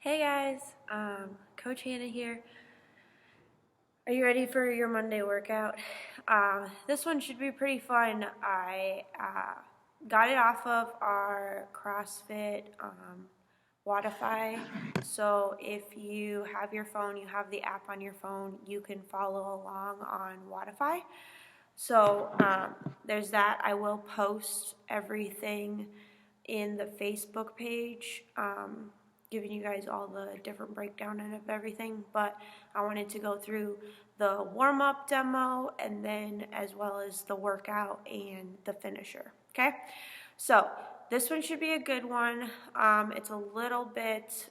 Hey guys, Coach Hannah here. Are you ready for your Monday workout? This one should be pretty fun. I got it off of our CrossFit Wodify. So if you have your phone, you have the app on your phone, you can follow along on Wodify. So there's that. I will post everything in the Facebook page, giving you guys all the different breakdown of everything, but I wanted to go through the warm-up demo and then as well as the workout and the finisher, okay? So this one should be a good one. It's a little bit,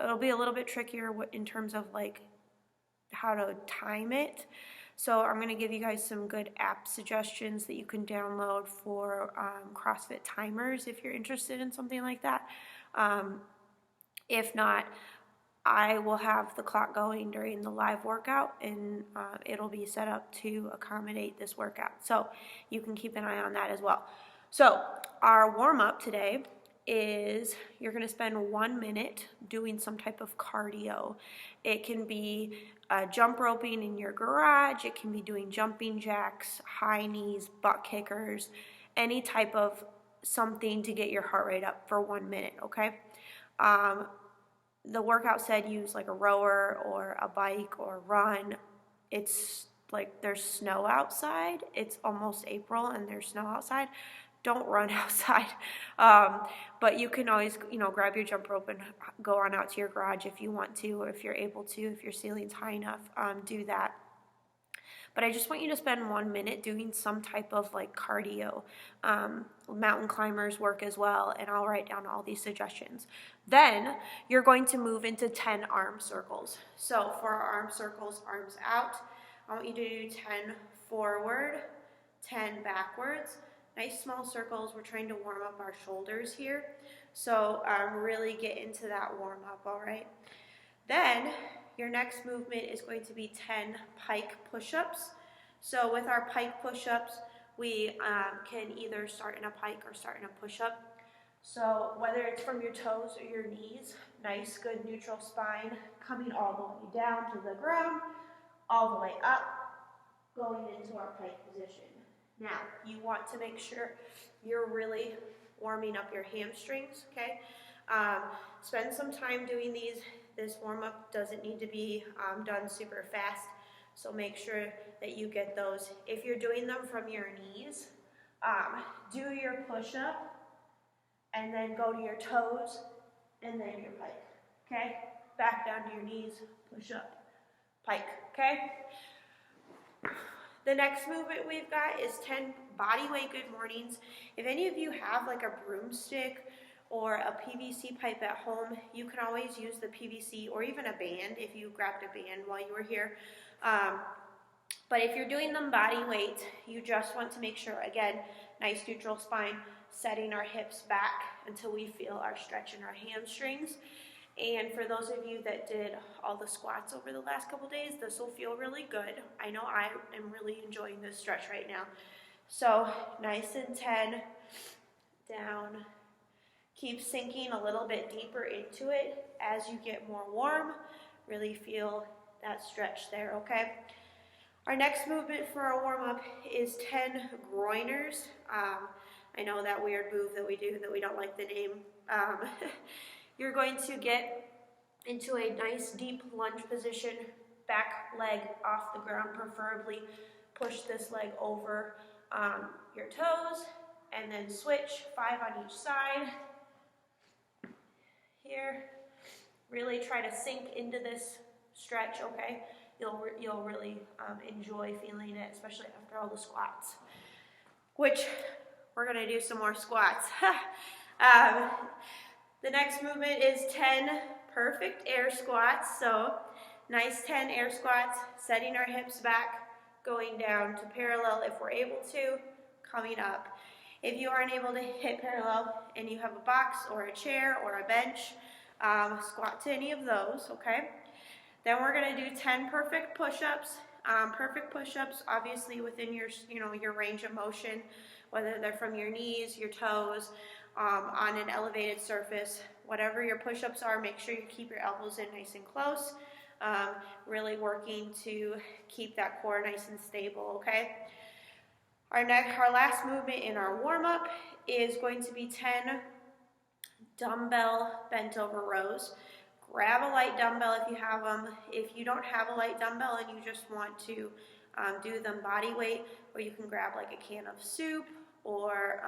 it'll be a little bit trickier in terms of like how to time it. So I'm going to give you guys some good app suggestions that you can download for CrossFit timers if you're interested in something like that. If not, I will have the clock going during the live workout, and it'll be set up to accommodate this workout. So you can keep an eye on that as well. So our warm-up today is you're going to spend 1 minute doing some type of cardio. It can be jump roping in your garage. It can be doing jumping jacks, high knees, butt kickers, any type of something to get your heart rate up for 1 minute, okay? The workout said use like a rower or a bike or run. It's like there's snow outside. It's almost April and there's snow outside. Don't run outside. But you can always, grab your jump rope and go on out to your garage if you want to, or if you're able to, if your ceiling's high enough, do that. But I just want you to spend 1 minute doing some type of like cardio. Mountain climbers work as well, and I'll write down all these suggestions. Then you're going to move into 10 arm circles. So for our arm circles, arms out, I want you to do 10 forward, 10 backwards. Nice small circles. We're trying to warm up our shoulders here. So really get into that warm up, all right? Then your next movement is going to be 10 pike push-ups. So with our pike push-ups, we can either start in a pike or start in a push-up. So whether it's from your toes or your knees, nice, good neutral spine, coming all the way down to the ground, all the way up, going into our pike position. Now, you want to make sure you're really warming up your hamstrings, okay? Spend some time doing these. This warm-up doesn't need to be done super fast, so make sure that you get those. If you're doing them from your knees, do your push-up, and then go to your toes, and then your pike, okay? Back down to your knees, push-up, pike, okay? The next movement we've got is 10 bodyweight good mornings. If any of you have like a broomstick or a PVC pipe at home, you can always use the PVC or even a band if you grabbed a band while you were here. But if you're doing them body weight, you just want to make sure, again, nice neutral spine, setting our hips back until we feel our stretch in our hamstrings. And for those of you that did all the squats over the last couple days, this will feel really good. I know I am really enjoying this stretch right now. So nice and 10, down. Keep sinking a little bit deeper into it as you get more warm. Really feel that stretch there, okay? Our next movement for our warm-up is 10 groiners. I know that weird move that we do that we don't like the name. You're going to get into a nice deep lunge position, back leg off the ground preferably. Push this leg over your toes and then switch 5 on each side. Here, really try to sink into this stretch, okay? You'll really enjoy feeling it, especially after all the squats, which we're gonna do some more squats. The next movement is 10 perfect air squats. So nice 10 air squats, setting our hips back, going down to parallel if we're able to, coming up. If you aren't able to hit parallel and you have a box or a chair or a bench, squat to any of those, okay? Then we're gonna do 10 perfect push-ups. Perfect push-ups, obviously within your, your range of motion, whether they're from your knees, your toes, on an elevated surface. whatever your push-ups are, make sure you keep your elbows in nice and close. Really working to keep that core nice and stable, okay? Our last movement in our warm-up is going to be 10 dumbbell bent over rows. Grab a light dumbbell if you have them. If you don't have a light dumbbell and you just want to do them body weight, or you can grab like a can of soup or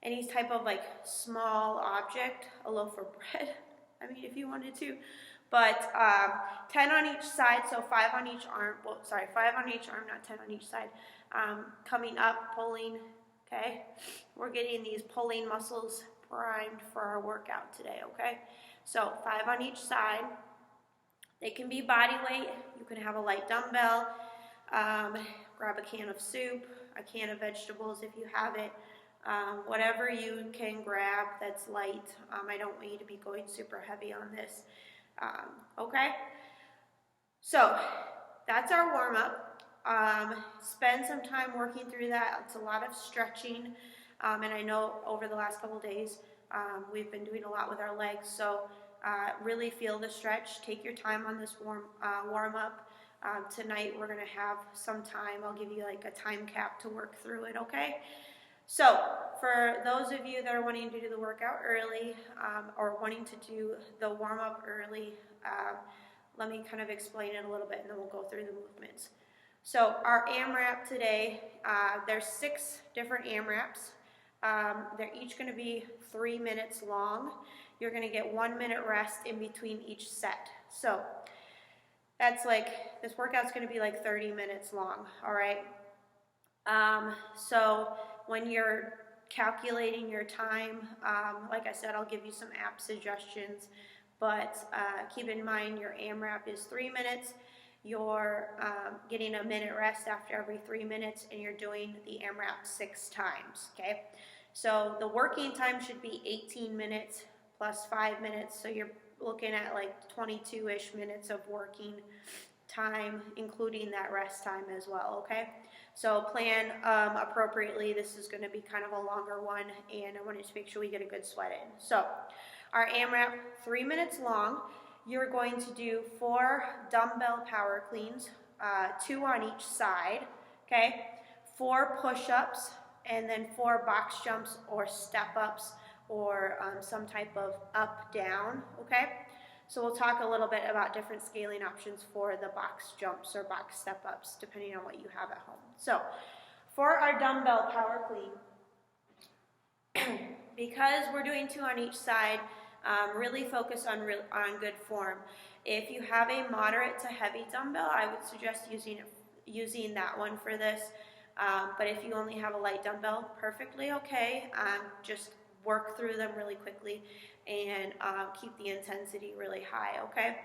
any type of like small object, a loaf of bread, I mean, if you wanted to. But 10 on each side, so 5 on each arm, well, sorry, 5 on each arm, not 10 on each side. Coming up, pulling, okay? We're getting these pulling muscles primed for our workout today, okay? So 5 on each side. They can be body weight. You can have a light dumbbell, grab a can of soup, a can of vegetables if you have it. Whatever you can grab that's light. I don't want you to be going super heavy on this. Okay? So that's our warm-up. Spend some time working through that. It's a lot of stretching. And I know over the last couple days, we've been doing a lot with our legs. So really feel the stretch. Take your time on this warm-up. Tonight we're going to have some time. I'll give you like a time cap to work through it, okay? So for those of you that are wanting to do the workout early or wanting to do the warm-up early, let me kind of explain it a little bit and then we'll go through the movements. So our AMRAP today, there's 6 different AMRAPs. They're each going to be 3 minutes long. You're going to get 1 minute rest in between each set. So that's like, this workout's going to be like 30 minutes long, all right? So when you're calculating your time, like I said, I'll give you some app suggestions, but keep in mind your AMRAP is 3 minutes. You're getting a minute rest after every 3 minutes, and you're doing the AMRAP 6 times, okay? So the working time should be 18 minutes plus 5 minutes, so you're looking at like 22-ish minutes of working time, including that rest time as well, okay? So plan appropriately. This is going to be kind of a longer one, and I wanted to make sure we get a good sweat in. So our AMRAP, 3 minutes long. You're going to do 4 dumbbell power cleans, 2 on each side, okay? 4 push-ups, and then 4 box jumps or step-ups or some type of up-down, okay? So we'll talk a little bit about different scaling options for the box jumps or box step-ups, depending on what you have at home. So for our dumbbell power clean, because we're doing 2 on each side, really focus on good form. If you have a moderate to heavy dumbbell, I would suggest using that one for this. But if you only have a light dumbbell, perfectly okay. Just work through them really quickly and keep the intensity really high, okay?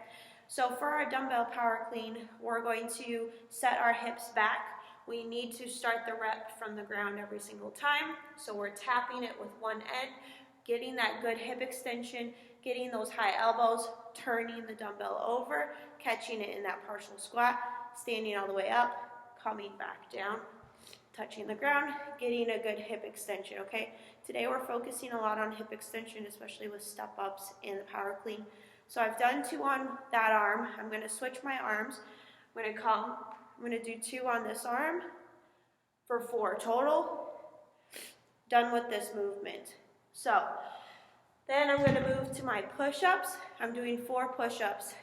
So for our dumbbell power clean, we're going to set our hips back. We need to start the rep from the ground every single time. So we're tapping it with one end, getting that good hip extension, getting those high elbows, turning the dumbbell over, catching it in that partial squat, standing all the way up, coming back down, touching the ground, getting a good hip extension, okay? Today we're focusing a lot on hip extension, especially with step-ups and the power clean. So I've done 2 on that arm. I'm going to switch my arms. I'm going to do 2 on this arm for 4 total. Done with this movement. So then I'm going to move to my push-ups. I'm doing 4 push-ups.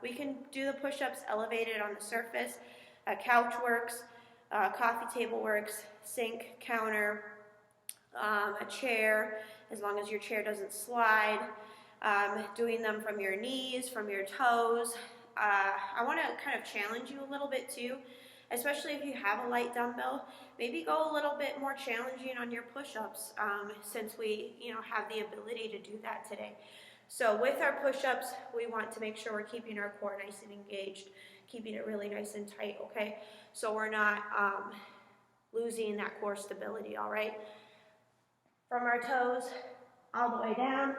We can do the push-ups elevated on the surface. Couch works, coffee table works, sink, counter, a chair, as long as your chair doesn't slide. Doing them from your knees, from your toes. I want to kind of challenge you a little bit too, especially if you have a light dumbbell. Maybe go a little bit more challenging on your push-ups, since we have the ability to do that today. So with our push-ups, we want to make sure we're keeping our core nice and engaged, keeping it really nice and tight, okay? So we're not losing that core stability, all right? From our toes, all the way down,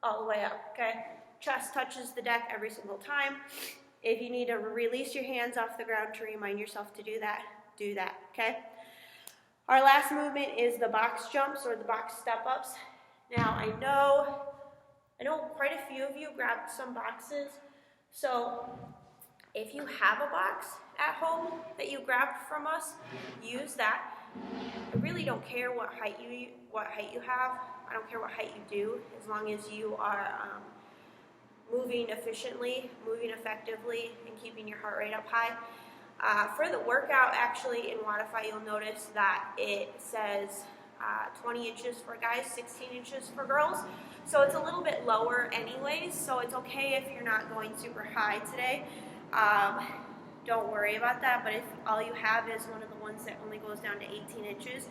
all the way up, okay? Chest touches the deck every single time. If you need to release your hands off the ground to remind yourself to do that, okay? Our last movement is the box jumps or the box step-ups. Now I know quite a few of you grabbed some boxes, so if you have a box at home that you grabbed from us, use that. I really don't care what height you have. I don't care what height you do, as long as you are moving efficiently, moving effectively, and keeping your heart rate up high. For the workout, actually, in Bodyweight, you'll notice that it says 20 inches for guys, 16 inches for girls. So it's a little bit lower anyways, so it's okay if you're not going super high today. Don't worry about that, but if all you have is one of the ones that only goes down to 18 inches,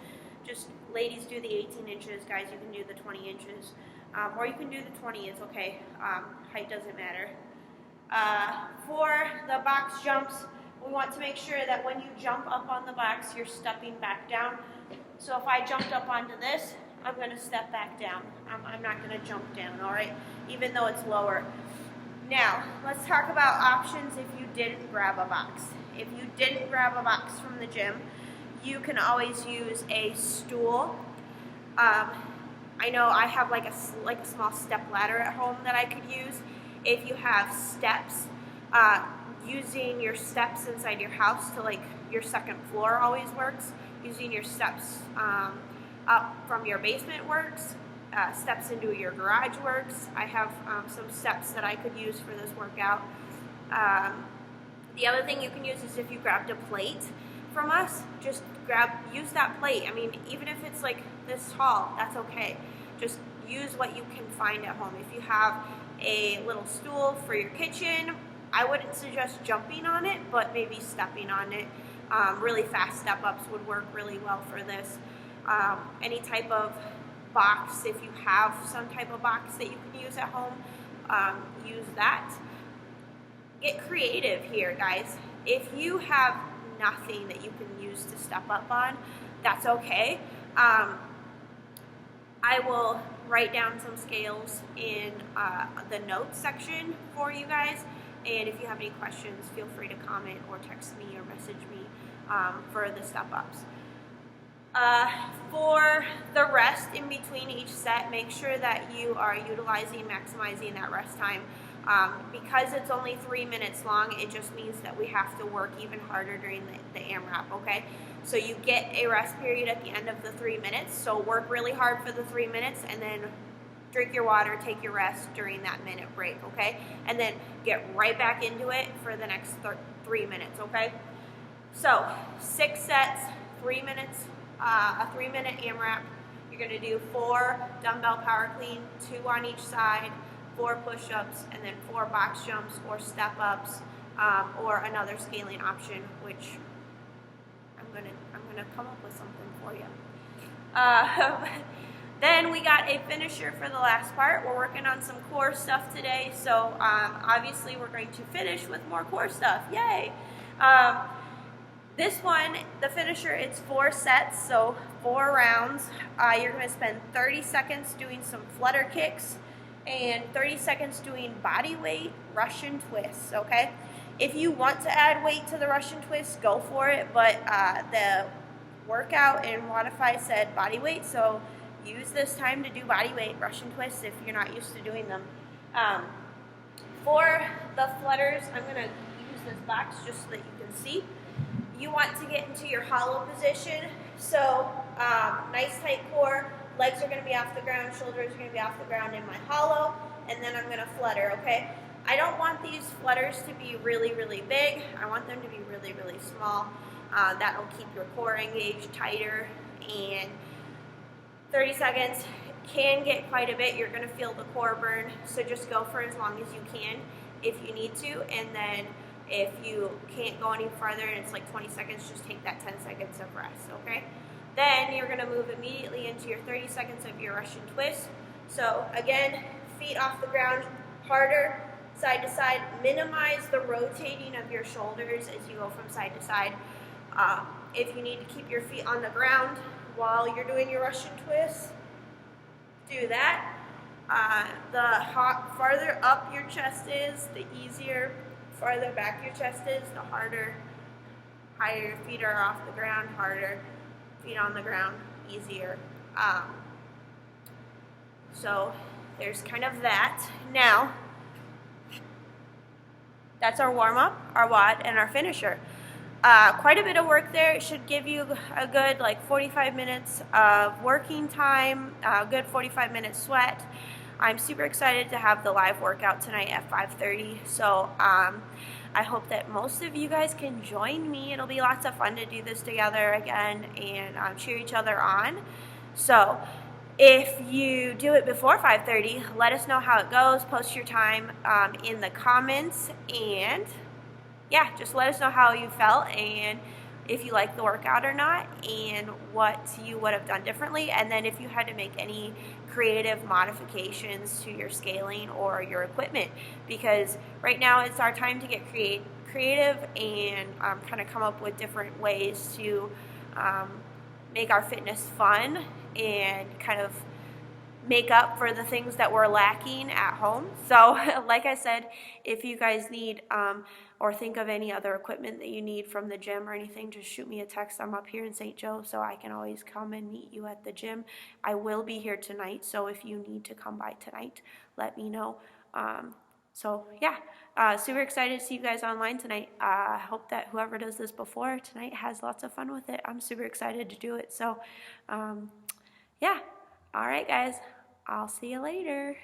just ladies do the 18 inches, guys you can do the 20 inches, or you can do the 20, it's okay, height doesn't matter. For the box jumps, we want to make sure that when you jump up on the box, you're stepping back down. So if I jumped up onto this, I'm going to step back down. I'm not going to jump down, all right, even though it's lower. Now, let's talk about options if you didn't grab a box. If you didn't grab a box from the gym, you can always use a stool. I know I have like a small step ladder at home that I could use. If you have steps, using your steps inside your house to like your second floor always works. Using your steps up from your basement works. Steps into your garage works. I have some steps that I could use for this workout. The other thing you can use is if you grabbed a plate from us, just use that plate. I mean, even if it's like this tall, that's okay. Just use what you can find at home. If you have a little stool for your kitchen, I wouldn't suggest jumping on it, but maybe stepping on it. Really fast step-ups would work really well for this. Any type of box, if you have some type of box that you can use at home, use that. Get creative here, guys. If you have nothing that you can use to step up on, that's okay. I will write down some scales in the notes section for you guys, and if you have any questions, feel free to comment or text me or message me for the step-ups. For the rest in between each set, make sure that you are maximizing that rest time. Because it's only 3 minutes long, it just means that we have to work even harder during the AMRAP, okay? So you get a rest period at the end of the 3 minutes, so work really hard for the 3 minutes, and then drink your water, take your rest during that minute break, okay? And then get right back into it for the next 3 minutes, okay? So 6 sets, 3 minutes, a 3-minute AMRAP. You're going to do 4 dumbbell power clean, 2 on each side, 4 push-ups, and then 4 box jumps or step-ups, or another scaling option, which I'm gonna come up with something for you. Then we got a finisher for the last part. We're working on some core stuff today, so obviously we're going to finish with more core stuff. Yay! This one, the finisher, it's 4 sets, so 4 rounds. You're going to spend 30 seconds doing some flutter kicks and 30 seconds doing body weight Russian twists, okay? If you want to add weight to the Russian twists, go for it, but the workout in Bodyweight said body weight, so use this time to do body weight Russian twists if you're not used to doing them. For the flutters, I'm going to use this box just so that you can see. You want to get into your hollow position, so nice tight core, legs are going to be off the ground, shoulders are going to be off the ground in my hollow, and then I'm going to flutter, okay? I don't want these flutters to be really, really big. I want them to be really, really small. That will keep your core engaged tighter, and 30 seconds can get quite a bit. You're going to feel the core burn, so just go for as long as you can if you need to, and then if you can't go any farther and it's like 20 seconds, just take that 10 seconds of rest, okay? Then you're going to move immediately into your 30 seconds of your Russian twist. So again, feet off the ground, harder, side to side. Minimize the rotating of your shoulders as you go from side to side. If you need to keep your feet on the ground while you're doing your Russian twist, do that. The farther up your chest is, the easier. Farther back your chest is, the harder. Higher your feet are off the ground, harder. Feet on the ground, easier. So there's kind of that. Now, that's our warm-up, our WOD, and our finisher. Quite a bit of work there. It should give you a good like 45 minutes of working time, a good 45 minute sweat. I'm super excited to have the live workout tonight at 5:30. So I hope that most of you guys can join me. It'll be lots of fun to do this together again and cheer each other on. So if you do it before 5:30, let us know how it goes. Post your time in the comments, and yeah, just let us know how you felt and if you liked the workout or not and what you would have done differently, and then if you had to make any creative modifications to your scaling or your equipment, because right now it's our time to get creative and kind of come up with different ways to make our fitness fun and kind of make up for the things that we're lacking at home. So like I said, if you guys need or think of any other equipment that you need from the gym or anything, just shoot me a text. I'm up here in St. Joe, so I can always come and meet you at the gym. I will be here tonight, so if you need to come by tonight, let me know. So yeah, super excited to see you guys online tonight. I hope that whoever does this before tonight has lots of fun with it. I'm super excited to do it. So yeah, all right guys, I'll see you later.